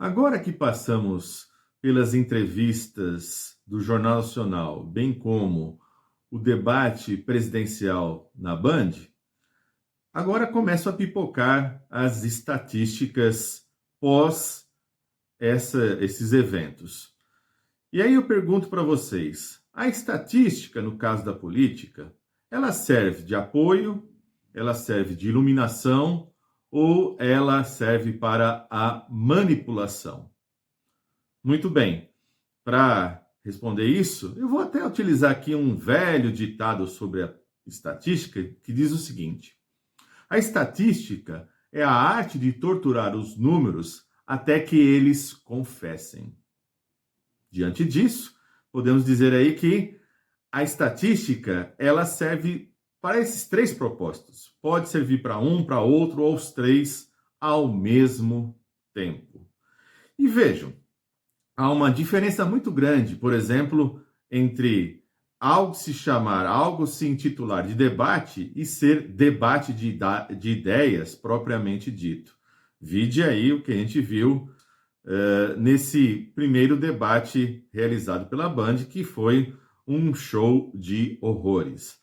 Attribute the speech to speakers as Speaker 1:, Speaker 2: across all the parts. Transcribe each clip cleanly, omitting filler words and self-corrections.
Speaker 1: Agora que passamos pelas entrevistas do Jornal Nacional, bem como o debate presidencial na Band, agora começam a pipocar as estatísticas pós esses eventos. E aí eu pergunto para vocês, a estatística, no caso da política, ela serve de apoio, ela serve de iluminação ou ela serve para a manipulação? Muito bem, para responder isso, eu vou até utilizar aqui um velho ditado sobre a estatística que diz o seguinte: a estatística é a arte de torturar os números até que eles confessem. Diante disso, podemos dizer aí que a estatística, ela serve para esses três propósitos. Pode servir para um, para outro, ou os três ao mesmo tempo. E vejam, há uma diferença muito grande, por exemplo, entre algo se intitular de debate e ser debate de ideias propriamente dito. Vide aí o que a gente viu nesse primeiro debate realizado pela Band, que foi um show de horrores.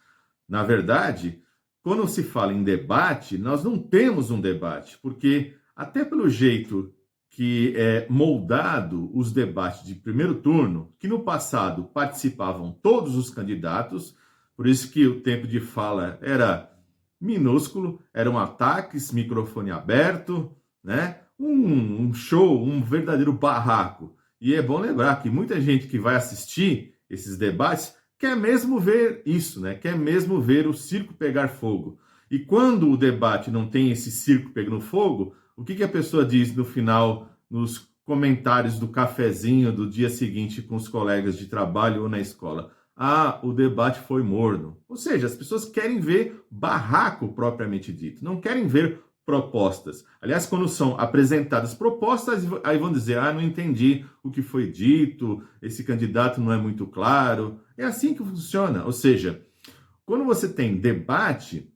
Speaker 1: Na verdade, quando se fala em debate, nós não temos um debate, porque até pelo jeito que é moldado os debates de primeiro turno, que no passado participavam todos os candidatos, por isso que o tempo de fala era minúsculo, eram ataques, microfone aberto, né? Um show, um verdadeiro barraco. E é bom lembrar que muita gente que vai assistir esses debates quer mesmo ver isso, né? Quer mesmo ver o circo pegar fogo. E quando o debate não tem esse circo pegando fogo, o que a pessoa diz no final, nos comentários do cafezinho do dia seguinte com os colegas de trabalho ou na escola? Ah, o debate foi morno. Ou seja, as pessoas querem ver barraco propriamente dito, não querem ver propostas. Aliás, quando são apresentadas propostas, aí vão dizer, não entendi o que foi dito, esse candidato não é muito claro. É assim que funciona. Ou seja, quando você tem debate,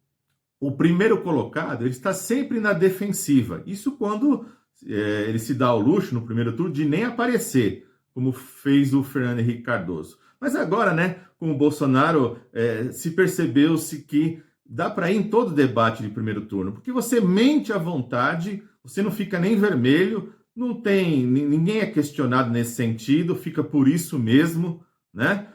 Speaker 1: o primeiro colocado ele está sempre na defensiva. Isso quando ele se dá ao luxo, no primeiro turno, de nem aparecer, como fez o Fernando Henrique Cardoso. Mas agora, né, com o Bolsonaro, se percebeu-se que dá para ir em todo debate de primeiro turno, porque você mente à vontade, você não fica nem vermelho, ninguém é questionado nesse sentido, fica por isso mesmo, né?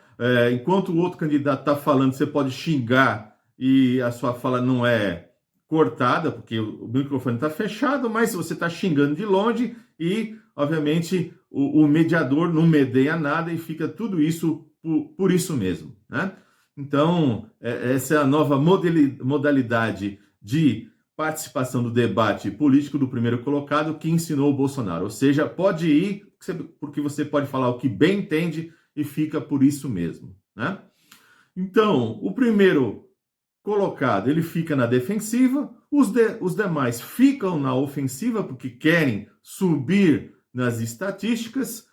Speaker 1: Enquanto o outro candidato está falando, você pode xingar e a sua fala não é cortada, porque o microfone está fechado, mas você está xingando de longe e, obviamente, o mediador não medeia nada e fica tudo isso por isso mesmo, né? Então, essa é a nova modalidade de participação do debate político do primeiro colocado que ensinou o Bolsonaro. Ou seja, pode ir, porque você pode falar o que bem entende e fica por isso mesmo, né? Então, o primeiro colocado, ele fica na defensiva, os demais ficam na ofensiva porque querem subir nas estatísticas.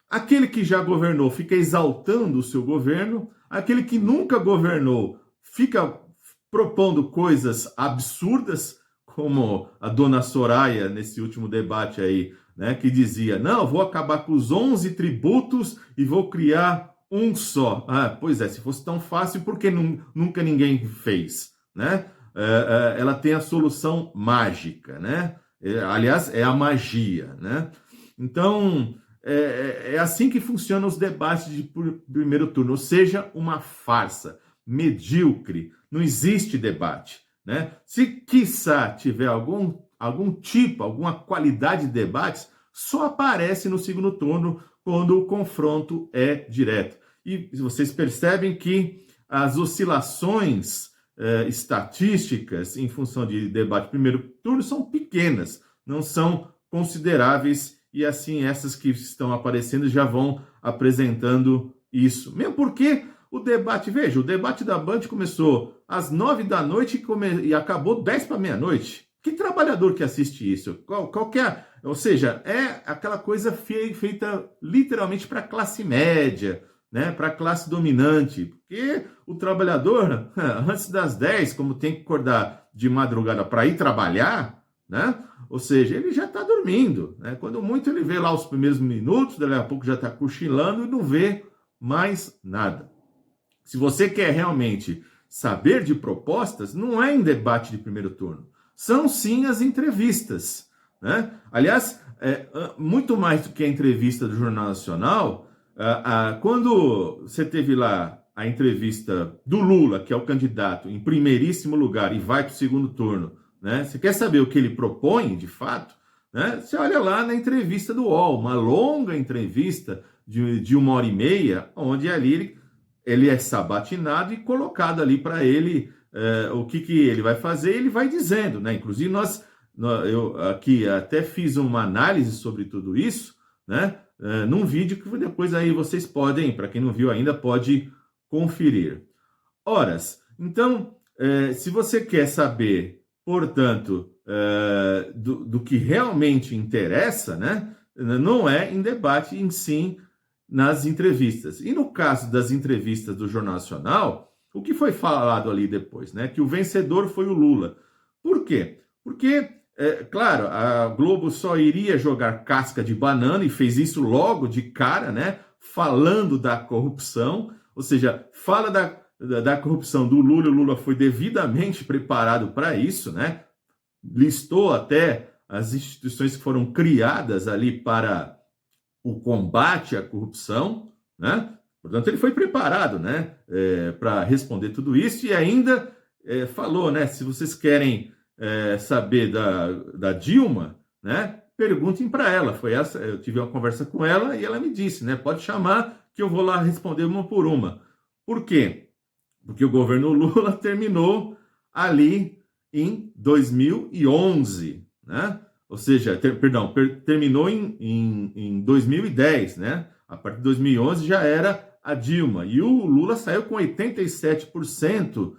Speaker 1: Aquele que já governou fica exaltando o seu governo, aquele que nunca governou fica propondo coisas absurdas, como a dona Soraya nesse último debate aí, né, que dizia, não, vou acabar com os 11 tributos e vou criar um só. Pois é, se fosse tão fácil, por que nunca ninguém fez, né? Ela tem a solução mágica, né? Aliás, é a magia, né? Então, é assim que funcionam os debates de primeiro turno, ou seja, uma farsa, medíocre, não existe debate, né? Se, quiçá, tiver algum tipo, alguma qualidade de debates, só aparece no segundo turno quando o confronto é direto. E vocês percebem que as oscilações estatísticas em função de debate primeiro turno são pequenas, não são consideráveis, e assim essas que estão aparecendo já vão apresentando isso. Mesmo porque o debate, veja, o debate da Band começou às 9 da noite e acabou 10 para meia-noite. Que trabalhador que assiste isso? Qualquer, ou seja, é aquela coisa feita literalmente para a classe média, né, para a classe dominante, porque o trabalhador, antes das 10, como tem que acordar de madrugada para ir trabalhar, né, Ou seja, ele já está dormindo, né? Quando muito ele vê lá os primeiros minutos, daqui a pouco já está cochilando e não vê mais nada. Se você quer realmente saber de propostas, não é em debate de primeiro turno. São sim as entrevistas, né? Aliás, muito mais do que a entrevista do Jornal Nacional, quando você teve lá a entrevista do Lula, que é o candidato em primeiríssimo lugar e vai para o segundo turno, né? Você quer saber o que ele propõe, de fato? Né? Você olha lá na entrevista do UOL, uma longa entrevista de 1 hora e meia, onde ali ele é sabatinado e colocado ali para ele o que ele vai fazer, ele vai dizendo, né? Inclusive eu aqui até fiz uma análise sobre tudo isso, né? Num vídeo que depois aí vocês podem, para quem não viu ainda, pode conferir. Horas, então, se você quer saber, portanto, do que realmente interessa, né? Não é em debate em si, nas entrevistas. E no caso das entrevistas do Jornal Nacional, o que foi falado ali depois, né? Que o vencedor foi o Lula. Por quê? Porque, claro, a Globo só iria jogar casca de banana e fez isso logo de cara, né? Falando da corrupção, ou seja, fala da corrupção do Lula, o Lula foi devidamente preparado para isso, né? Listou até as instituições que foram criadas ali para o combate à corrupção, né? Portanto, ele foi preparado, né, para responder tudo isso e ainda falou, né, se vocês querem saber da Dilma, né, perguntem para ela. Foi essa, eu tive uma conversa com ela e ela me disse, né, pode chamar que eu vou lá responder uma por uma. Por quê? Porque o governo Lula terminou ali em 2011, né? Ou seja, terminou em 2010, né? A partir de 2011 já era a Dilma. E o Lula saiu com 87%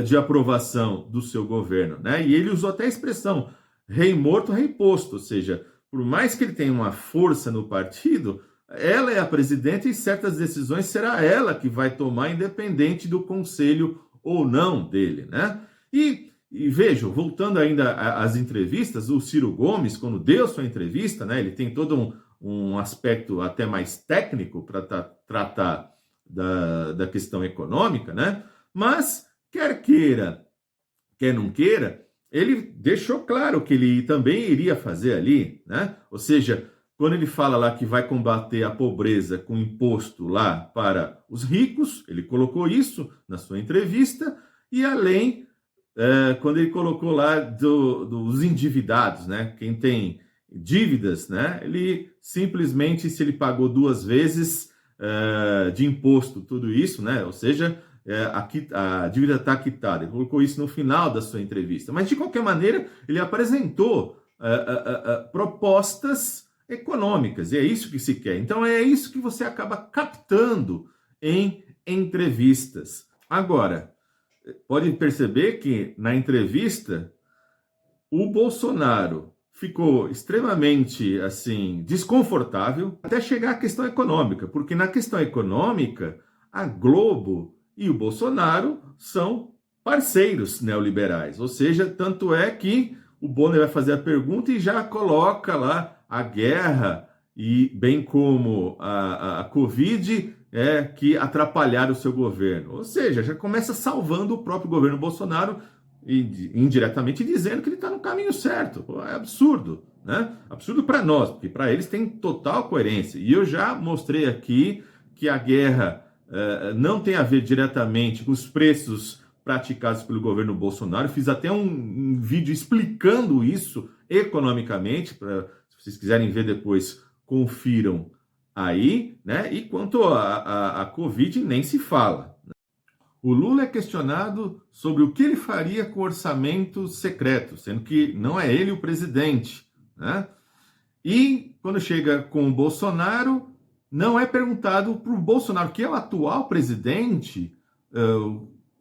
Speaker 1: de aprovação do seu governo, né? E ele usou até a expressão rei morto, rei posto. Ou seja, por mais que ele tenha uma força no partido, ela é a presidenta e certas decisões será ela que vai tomar, independente do conselho ou não dele, né? E vejam, voltando ainda às entrevistas, o Ciro Gomes, quando deu sua entrevista, né, ele tem todo um aspecto até mais técnico para tratar da questão econômica, né? Mas, quer queira, quer não queira, ele deixou claro que ele também iria fazer ali, né? Ou seja, quando ele fala lá que vai combater a pobreza com imposto lá para os ricos, ele colocou isso na sua entrevista, e além quando ele colocou lá dos endividados, né? Quem tem dívidas, né? Ele simplesmente, se ele pagou 2 vezes de imposto, tudo isso, né? Ou seja, a dívida está quitada. Ele colocou isso no final da sua entrevista. Mas, de qualquer maneira, ele apresentou propostas econômicas, e é isso que se quer. Então, é isso que você acaba captando em entrevistas. Agora, pode perceber que na entrevista o Bolsonaro ficou extremamente assim desconfortável até chegar à questão econômica, porque na questão econômica a Globo e o Bolsonaro são parceiros neoliberais, ou seja, tanto é que o Bonner vai fazer a pergunta e já coloca lá a guerra e bem como a Covid que atrapalharam o seu governo. Ou seja, já começa salvando o próprio governo Bolsonaro e indiretamente dizendo que ele está no caminho certo. Pô, é absurdo, né? Absurdo para nós, porque para eles tem total coerência. E eu já mostrei aqui que a guerra não tem a ver diretamente com os preços praticados pelo governo Bolsonaro. Fiz até um vídeo explicando isso economicamente, se vocês quiserem ver depois, confiram aí, né? E quanto a Covid, nem se fala. O Lula é questionado sobre o que ele faria com o orçamento secreto, sendo que não é ele o presidente, né? E quando chega com o Bolsonaro, não é perguntado para o Bolsonaro, que é o atual presidente,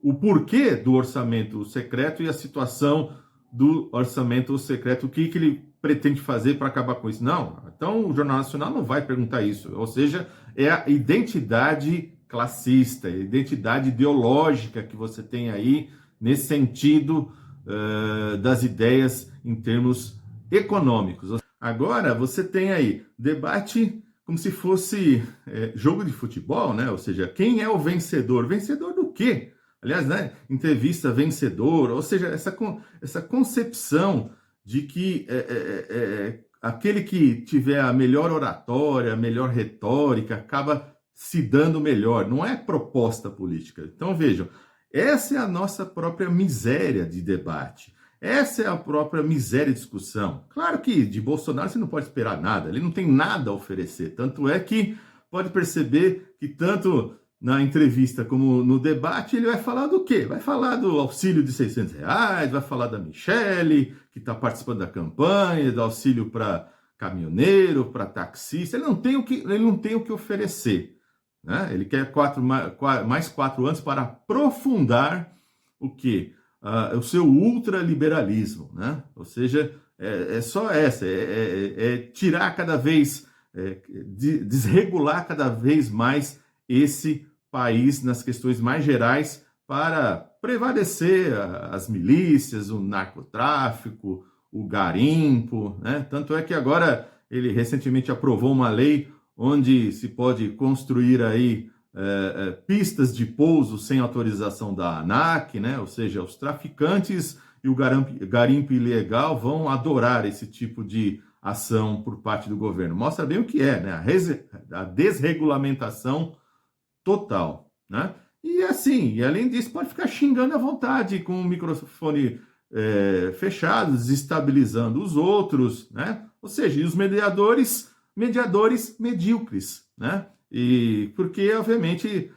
Speaker 1: o porquê do orçamento secreto e a situação do orçamento secreto, o que ele pretende fazer para acabar com isso. Não, então o Jornal Nacional não vai perguntar isso, ou seja, é a identidade classista, a identidade ideológica que você tem aí, nesse sentido das ideias em termos econômicos. Agora você tem aí debate como se fosse jogo de futebol, né? Ou seja, quem é o vencedor? Vencedor do quê? Aliás, né? Entrevista vencedor, ou seja, essa concepção de que aquele que tiver a melhor oratória, a melhor retórica, acaba se dando melhor. Não é proposta política. Então vejam, essa é a nossa própria miséria de debate. Essa é a própria miséria de discussão. Claro que de Bolsonaro você não pode esperar nada, ele não tem nada a oferecer. Tanto é que pode perceber que tanto na entrevista como no debate ele vai falar do quê? Vai falar do auxílio de R$ 600, vai falar da Michelle, que está participando da campanha, do auxílio para caminhoneiro, para taxista. Ele não tem o que oferecer. Né? Ele quer mais 4 anos para aprofundar o quê? O seu ultraliberalismo, né? Ou seja, só essa, tirar cada vez, desregular cada vez mais esse país nas questões mais gerais para prevalecer as milícias, o narcotráfico, o garimpo, né? Tanto é que agora ele recentemente aprovou uma lei onde se pode construir aí pistas de pouso sem autorização da ANAC, né? Ou seja, os traficantes e o garimpo ilegal vão adorar esse tipo de ação por parte do governo. Mostra bem o que é, né? A desregulamentação total, né? E assim, e além disso, pode ficar xingando à vontade com o microfone fechado, desestabilizando os outros, né? Ou seja, e os mediadores medíocres, né? E porque, obviamente,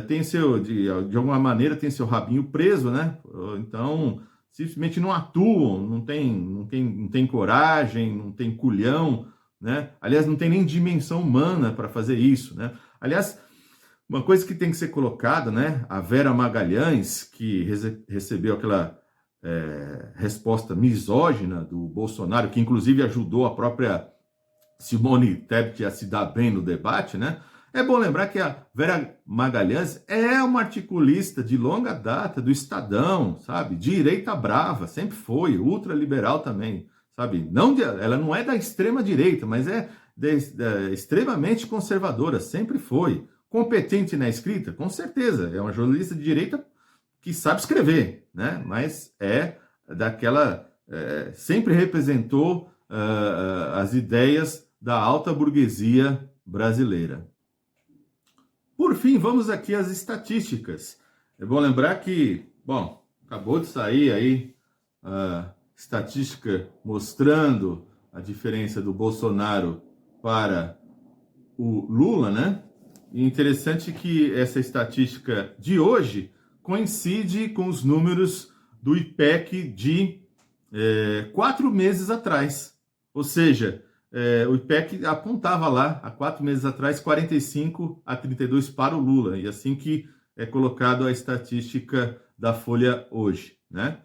Speaker 1: tem de alguma maneira, tem seu rabinho preso, né? Então, simplesmente não atuam, não tem coragem, não tem culhão, né? Aliás, não tem nem dimensão humana para fazer isso, né? Aliás, uma coisa que tem que ser colocada, né? A Vera Magalhães, que recebeu aquela resposta misógina do Bolsonaro, que inclusive ajudou a própria Simone Tebet a se dar bem no debate, né? É bom lembrar que a Vera Magalhães é uma articulista de longa data do Estadão, sabe? Direita brava, sempre foi, ultraliberal também, sabe? Ela não é da extrema direita, mas é extremamente conservadora, sempre foi. Competente na escrita? Com certeza, é uma jornalista de direita que sabe escrever, né? Mas sempre representou as ideias da alta burguesia brasileira. Por fim, vamos aqui às estatísticas. É bom lembrar que, acabou de sair aí a estatística mostrando a diferença do Bolsonaro para o Lula, né? E interessante que essa estatística de hoje coincide com os números do IPEC de 4 meses atrás. Ou seja, o IPEC apontava lá, há 4 meses atrás, 45-32 para o Lula. E assim que é colocado a estatística da Folha hoje, né?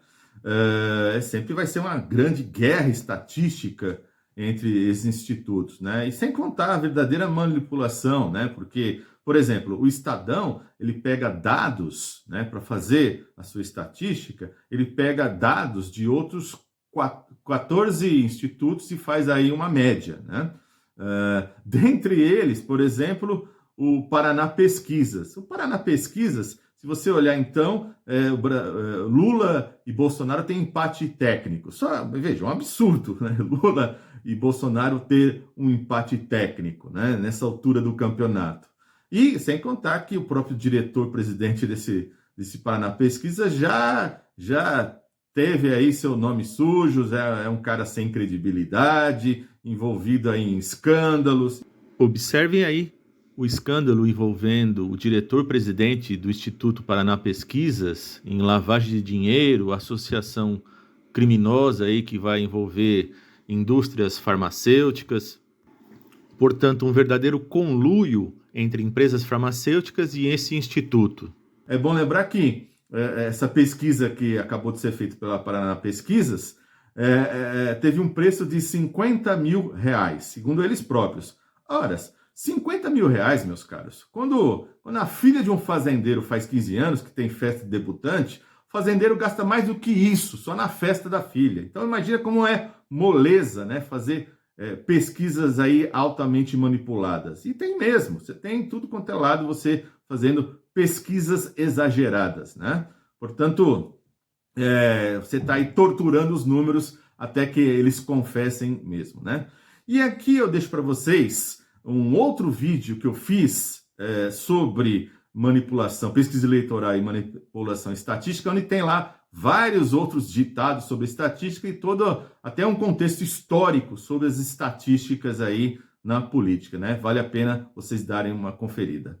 Speaker 1: Sempre vai ser uma grande guerra estatística entre esses institutos, né? E sem contar a verdadeira manipulação, né? Porque, por exemplo, o Estadão, ele pega dados, né, para fazer a sua estatística, ele pega dados de outros 14 institutos e faz aí uma média, né? Dentre eles, por exemplo, o Paraná Pesquisas. O Paraná Pesquisas, se você olhar então, Lula e Bolsonaro têm empate técnico. Veja, um absurdo, né? Lula e Bolsonaro ter um empate técnico, né, nessa altura do campeonato. E sem contar que o próprio diretor-presidente desse Paraná Pesquisa já teve aí seu nome sujo, é um cara sem credibilidade, envolvido aí em escândalos. Observem aí o escândalo envolvendo o diretor-presidente do Instituto Paraná Pesquisas em lavagem de dinheiro, associação criminosa aí que vai envolver indústrias farmacêuticas. Portanto, um verdadeiro conluio entre empresas farmacêuticas e esse instituto. É bom lembrar que essa pesquisa que acabou de ser feita pela Paraná Pesquisas teve um preço de R$50 mil, segundo eles próprios. Ora, R$50 mil, meus caros. Quando a filha de um fazendeiro faz 15 anos, que tem festa de debutante, O fazendeiro gasta mais do que isso, só na festa da filha. Então imagina como é moleza, né, fazer pesquisas aí altamente manipuladas. E tem mesmo, você tem tudo quanto é lado você fazendo pesquisas exageradas, né? Portanto, você está aí torturando os números até que eles confessem mesmo, né? E aqui eu deixo para vocês um outro vídeo que eu fiz sobre manipulação, pesquisa eleitoral e manipulação estatística, onde tem lá vários outros ditados sobre estatística e todo até um contexto histórico sobre as estatísticas aí na política, né? Vale a pena vocês darem uma conferida.